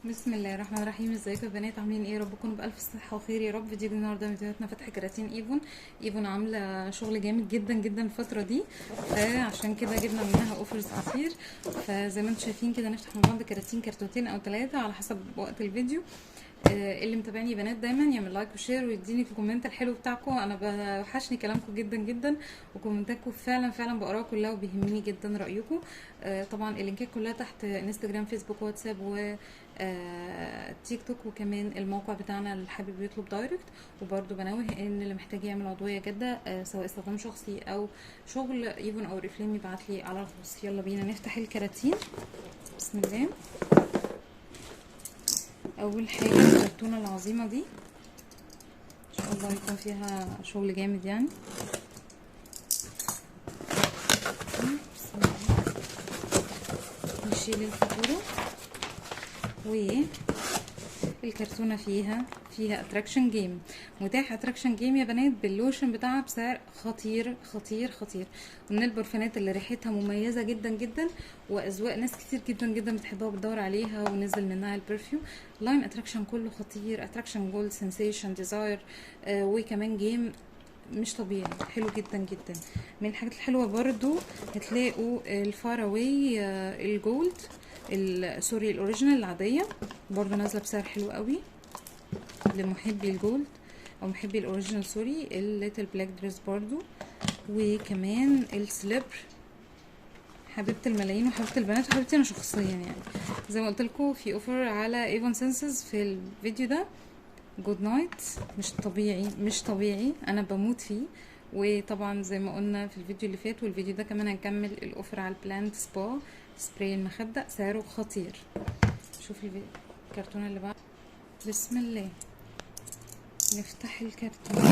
بسم الله الرحمن الرحيم. ازيكم يا بنات؟ عاملين ايه؟ يا رب تكونوا بالف صحه وخير يا رب. فيديو النهارده من فيديوهاتنا فتح كراتين ايفون عامله شغل جامد جدا جدا الفتره دي، فعشان كده جبنا منها اوفرز كتير. فزي ما انتم شايفين كده نفتح مع بعض كراتين، كرتونتين او ثلاثه على حسب وقت الفيديو. اللي متابعني بنات دايما يعمل لايك وشير ويديني في الكومنت الحلو بتاعكم، انا بوحشني كلامكم جدا جدا، وكومنتاتكم فعلا فعلا بقراها كلها وبيهمني جدا رايكم. طبعا اللينكات كلها تحت، انستجرام فيسبوك واتساب و تيك توك، وكمان الموقع بتاعنا اللي حابب يطلب دايركت. وبرده بنوه ان اللي محتاج يعمل عضويه جاده سواء استخدام شخصي او شغل ايفون او ريفليم يبعت لي على الخاص. يلا بينا نفتح الكراتين. بسم الله. اول حاجه الكرتونه العظيمه دي ان شاء الله يكون فيها شغل جامد يعني. بسم الله. نشيل الفاتوره. والكرتونه فيها اتراكشن جيم. متاح اتراكشن جيم يا بنات باللوشن بتاعها بسعر خطير خطير خطير، ومن البرفانات اللي ريحتها مميزه جدا جدا، واذواق ناس كتير جدا جدا بتحبها وبتدور عليها، ونزل منها البرفيوم. لاين اتراكشن كله خطير، اتراكشن جولد، سensation، ديزاير، وكمان جيم مش طبيعي، حلو جدا جدا. من الحاجات الحلوه برضو هتلاقوا الفاراوي الجولد، سوري الاوريجينال العاديه، برضو نازله بسعر حلو قوي لمحبي الجولد او محبي الاوريجينال. سوري الليتل بلاك دريس برضو، وكمان السليبر حبيبه الملايين وحبيبه البنات وحبيبتي انا شخصيا يعني. زي ما قلت لكم في اوفر على ايفون سنسز في الفيديو ده. جود نايت مش طبيعي مش طبيعي، انا بموت فيه. وطبعا زي ما قلنا في الفيديو اللي فات والفيديو ده كمان هنكمل الاوفر على البلانت سبا سبراي المخدة، سعره خطير. شوف الكرتونه اللي بعد. بسم الله. نفتح الكرتون.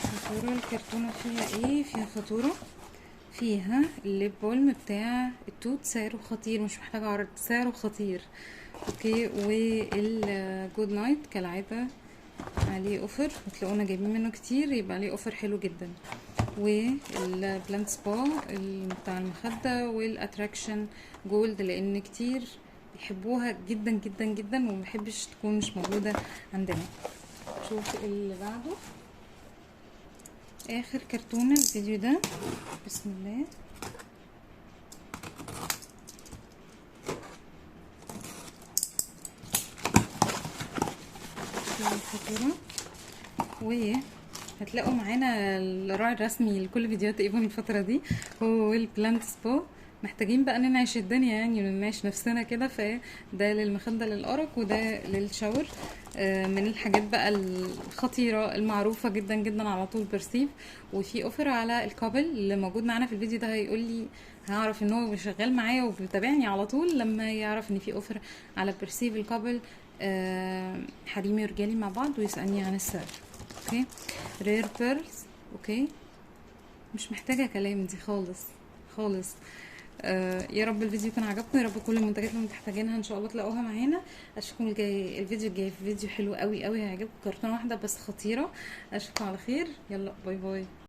فاتورة الكرتونة فيها ايه؟ فيها فاتورة، فيها الليب بالم بتاع التوت، سعره خطير مش محتاجة عرض، سعره خطير. اوكي. والجود نايت كالعادة عليه اوفر، هتلاقونا جايبين منه كتير يبقى عليه اوفر حلو جدا. والبلانت سبا بتاع المخدة، والاتراكشن جولد لان كتير بيحبوها جدا جدا جدا ومبحبش تكون مش موجودة عندنا. شوف اللي بعده، اخر كرتونة الفيديو ده. بسم الله. الفاتورة. وهتلاقوا معانا الراعي الرسمي لكل فيديوهات ايفون الفترة دي هو البلانت سبا. محتاجين بقى ننعش الدنيا يعني وننعش نفسنا كده، فده للمخدة للأرق وده للشاور. من الحاجات بقى الخطيرة المعروفة جدا جدا على طول برسيف. وفي اوفر على الكابل اللي موجود معانا في الفيديو ده، هيقول لي هعرف ان هو شغال معايا وبيتابعني على طول لما يعرف ان في اوفر على برسيف الكابل حريمي ورجالي مع بعض ويسألني عن السعر. اوكي. رير بيرلز. اوكي. مش محتاجة كلام دي خالص خالص. يا رب الفيديو يكون عجبكم، يا رب كل المنتجات اللي محتاجينها ان شاء الله تلاقوها معانا. اشوفكم الفيديو الجاي في فيديو حلو قوي قوي هيعجبكم، كرتونه واحده بس خطيره. اشوفكم على خير، يلا باي باي.